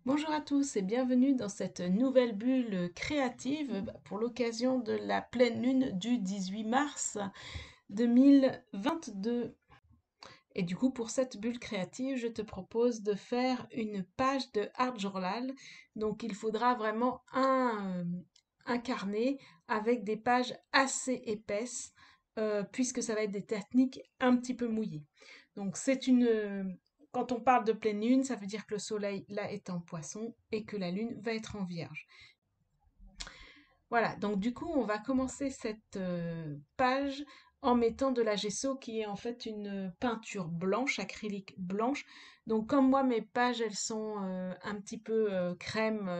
Bonjour à tous et bienvenue dans cette nouvelle bulle créative pour l'occasion de la pleine lune du 18 mars 2022. Et du coup, pour cette bulle créative, je te propose de faire une page de Art Journal. Donc, il faudra vraiment un carnet avec des pages assez épaisses, puisque ça va être des techniques un petit peu mouillées. Donc, quand on parle de pleine lune, ça veut dire que le soleil là est en poisson et que la lune va être en vierge. Voilà, donc du coup, on va commencer cette page en mettant de la gesso qui est en fait une peinture blanche, acrylique blanche. Donc comme moi, mes pages, elles sont un petit peu crème,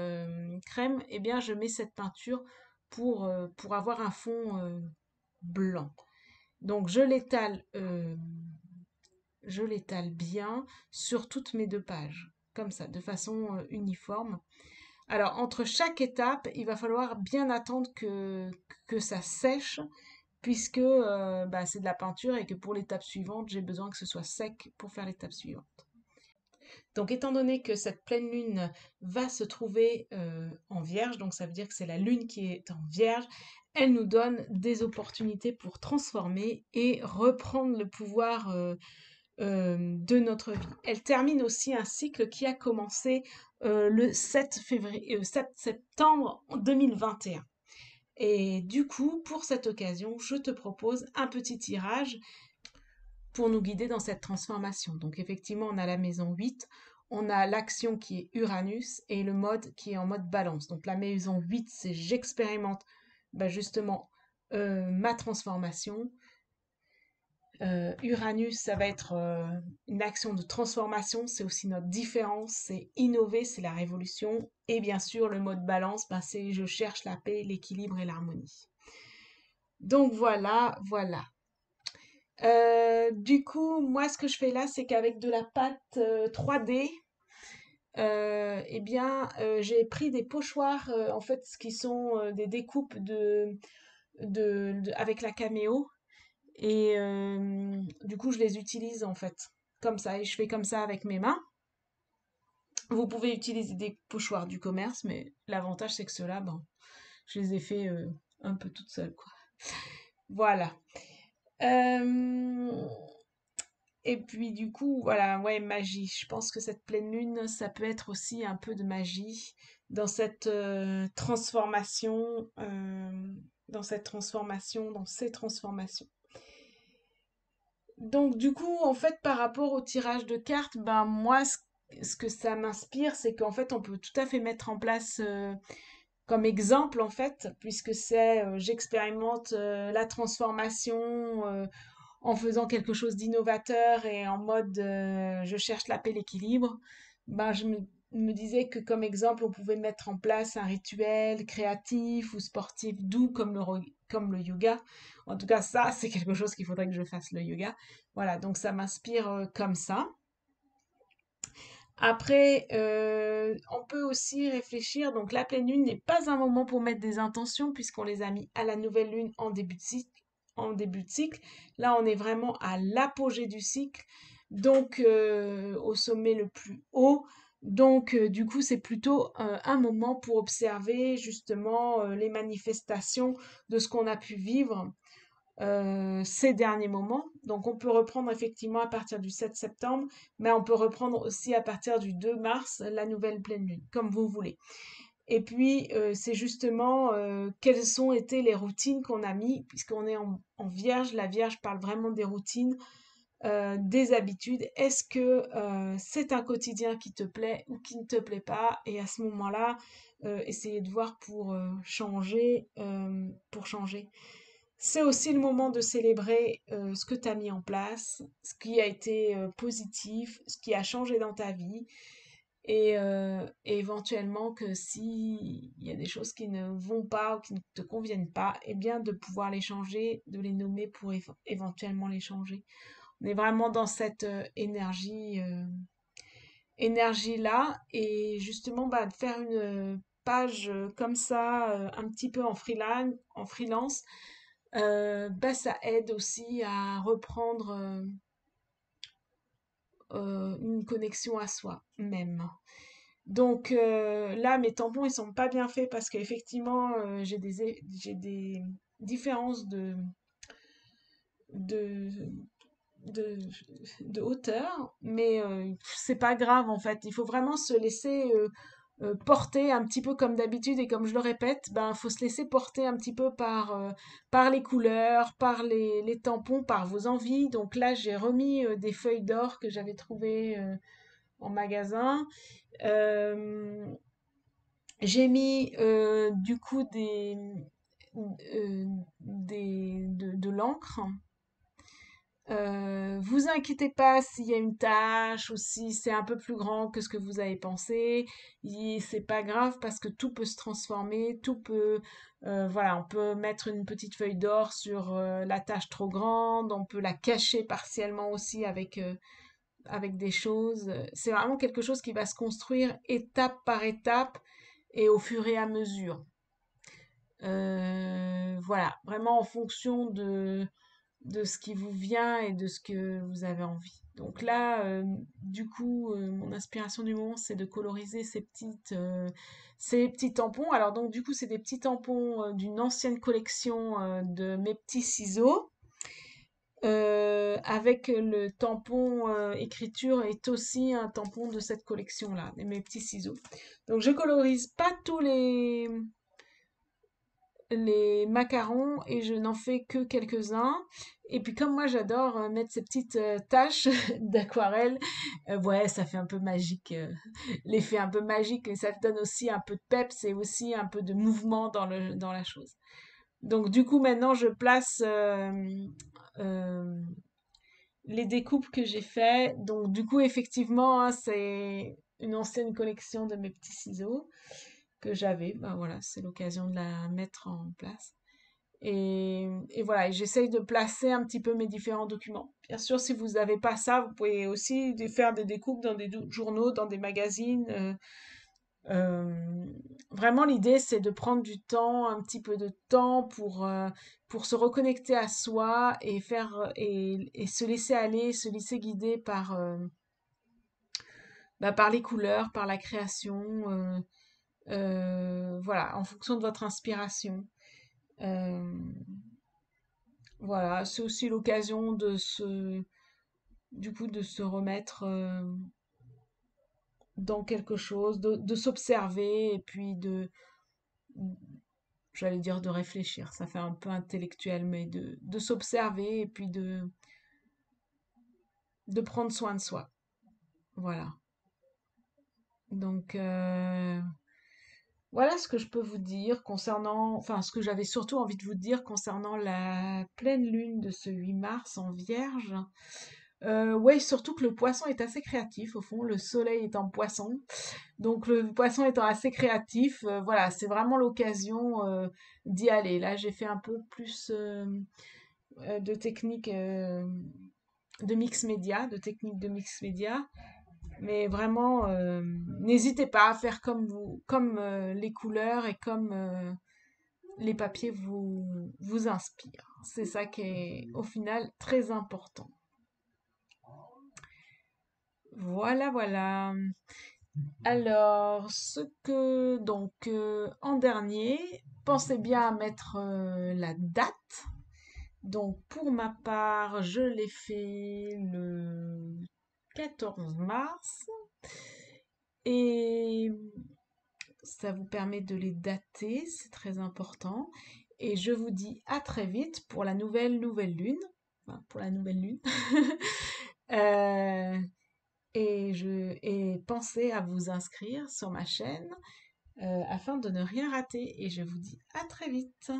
eh bien, je mets cette peinture pour avoir un fond blanc. Donc je l'étale bien sur toutes mes deux pages, comme ça, de façon uniforme. Alors, entre chaque étape, il va falloir bien attendre que ça sèche, puisque bah, c'est de la peinture et que pour l'étape suivante, j'ai besoin que ce soit sec pour faire l'étape suivante. Donc, étant donné que cette pleine lune va se trouver en vierge, donc ça veut dire que c'est la lune qui est en vierge, elle nous donne des opportunités pour transformer et reprendre le pouvoir de notre vie. Elle termine aussi un cycle qui a commencé le 7 septembre 2021. Et du coup, pour cette occasion, je te propose un petit tirage pour nous guider dans cette transformation. Donc effectivement, on a la maison 8, on a l'action qui est Uranus et le mode qui est en mode balance. Donc la maison 8, c'est j'expérimente bah, justement ma transformation. Uranus, ça va être une action de transformation, c'est aussi notre différence, c'est innover, c'est la révolution. Et bien sûr, le mode balance, ben, c'est je cherche la paix, l'équilibre et l'harmonie. Donc voilà, voilà. Du coup, moi, ce que je fais là, c'est qu'avec de la pâte 3D, eh bien, j'ai pris des pochoirs, en fait, qui sont des découpes avec la caméo. Et du coup, je les utilise en fait comme ça. Et je fais comme ça avec mes mains. Vous pouvez utiliser des pochoirs du commerce, mais l'avantage c'est que ceux-là, ben, je les ai fait un peu toute seule, quoi. Voilà. Euh, Et puis du coup, voilà, ouais, magie. Je pense que cette pleine lune, ça peut être aussi un peu de magie dans cette transformation, dans cette transformation, dans ces transformations. Donc du coup, en fait, par rapport au tirage de cartes, ben moi, ce que ça m'inspire, c'est qu'en fait, on peut tout à fait mettre en place comme exemple, en fait, puisque c'est j'expérimente la transformation en faisant quelque chose d'innovateur et en mode je cherche la paix, l'équilibre. Ben me disais que comme exemple, on pouvait mettre en place un rituel créatif ou sportif doux comme le yoga. En tout cas, ça, c'est quelque chose qu'il faudrait que je fasse, le yoga. Voilà, donc ça m'inspire comme ça. Après, on peut aussi réfléchir, donc la pleine lune n'est pas un moment pour mettre des intentions puisqu'on les a mis à la nouvelle lune en début de cycle. En début de cycle. Là, on est vraiment à l'apogée du cycle, donc au sommet le plus haut. Donc, du coup, c'est plutôt un moment pour observer justement les manifestations de ce qu'on a pu vivre ces derniers moments. Donc on peut reprendre effectivement à partir du 7 septembre, mais on peut reprendre aussi à partir du 2 mars la nouvelle pleine lune, comme vous voulez. Et puis c'est justement quelles ont été les routines qu'on a mis, puisqu'on est en vierge. La vierge parle vraiment des routines, des habitudes. Est-ce que c'est un quotidien qui te plaît ou qui ne te plaît pas? Et à ce moment-là, essayer de voir pour changer. C'est aussi le moment de célébrer ce que tu as mis en place, ce qui a été positif, ce qui a changé dans ta vie, et éventuellement que si il y a des choses qui ne vont pas ou qui ne te conviennent pas, eh bien de pouvoir les changer, de les nommer pour éventuellement les changer. On est vraiment dans cette énergie là, et justement bah, de faire une page comme ça, un petit peu en freelance, bah, ça aide aussi à reprendre une connexion à soi-même. Donc là, mes tampons, ils sont pas bien faits parce qu'effectivement, j'ai des différences de, de, de hauteur, mais c'est pas grave en fait. Il faut vraiment se laisser porter un petit peu comme d'habitude et comme je le répète, ben faut se laisser porter un petit peu par les couleurs, par les tampons, par vos envies. Donc là, j'ai remis des feuilles d'or que j'avais trouvées en magasin. Euh, j'ai mis du coup de l'encre. Vous inquiétez pas s'il y a une tache ou si c'est un peu plus grand que ce que vous avez pensé. C'est pas grave parce que tout peut se transformer, tout peut, voilà, on peut mettre une petite feuille d'or sur la tache trop grande, on peut la cacher partiellement aussi avec des choses. C'est vraiment quelque chose qui va se construire étape par étape et au fur et à mesure. Voilà, vraiment en fonction de ce qui vous vient et de ce que vous avez envie. Donc là, du coup, mon inspiration du moment, c'est de coloriser ces petits tampons. Alors donc du coup, c'est des petits tampons d'une ancienne collection de mes petits ciseaux. Avec le tampon écriture est aussi un tampon de cette collection-là, de mes petits ciseaux. Donc je colorise pas tous les macarons et je n'en fais que quelques-uns. Et puis comme moi j'adore mettre ces petites taches d'aquarelle, ouais, ça fait un peu magique, l'effet un peu magique et ça donne aussi un peu de peps et aussi un peu de mouvement dans la chose. Donc du coup maintenant je place euh, les découpes que j'ai fait. Donc du coup effectivement hein, c'est une ancienne collection de mes petits ciseaux que j'avais. Ben voilà, c'est l'occasion de la mettre en place. Et voilà, et j'essaye de placer un petit peu mes différents documents. Bien sûr, si vous n'avez pas ça, vous pouvez aussi faire des découpes dans des journaux, dans des magazines. Euh, Vraiment, l'idée, c'est de prendre du temps, un petit peu de temps pour se reconnecter à soi et et se laisser aller, se laisser guider par les couleurs, par la création, voilà, en fonction de votre inspiration. Euh, Voilà, c'est aussi l'occasion du coup, de se remettre dans quelque chose, de s'observer et puis j'allais dire de réfléchir, ça fait un peu intellectuel, mais de s'observer et puis de prendre soin de soi. Voilà. Donc, voilà ce que je peux vous dire concernant, enfin, ce que j'avais surtout envie de vous dire concernant la pleine lune de ce 8 mars en Vierge. Ouais, surtout que le poisson est assez créatif au fond, le soleil est en poisson. Donc le poisson étant assez créatif, voilà, c'est vraiment l'occasion d'y aller. Là, j'ai fait un peu plus de techniques de mix média, de techniques de mix média. Mais vraiment, n'hésitez pas à faire comme vous, comme les couleurs et comme les papiers vous inspirent. C'est ça qui est au final très important. Voilà, voilà. Alors, donc, en dernier, pensez bien à mettre la date. Donc, pour ma part, je l'ai fait le 14 mars. Et ça vous permet de les dater, c'est très important. Et je vous dis à très vite pour la nouvelle lune. Enfin, pour la nouvelle lune. Euh, et pensez à vous inscrire sur ma chaîne afin de ne rien rater. Et je vous dis à très vite.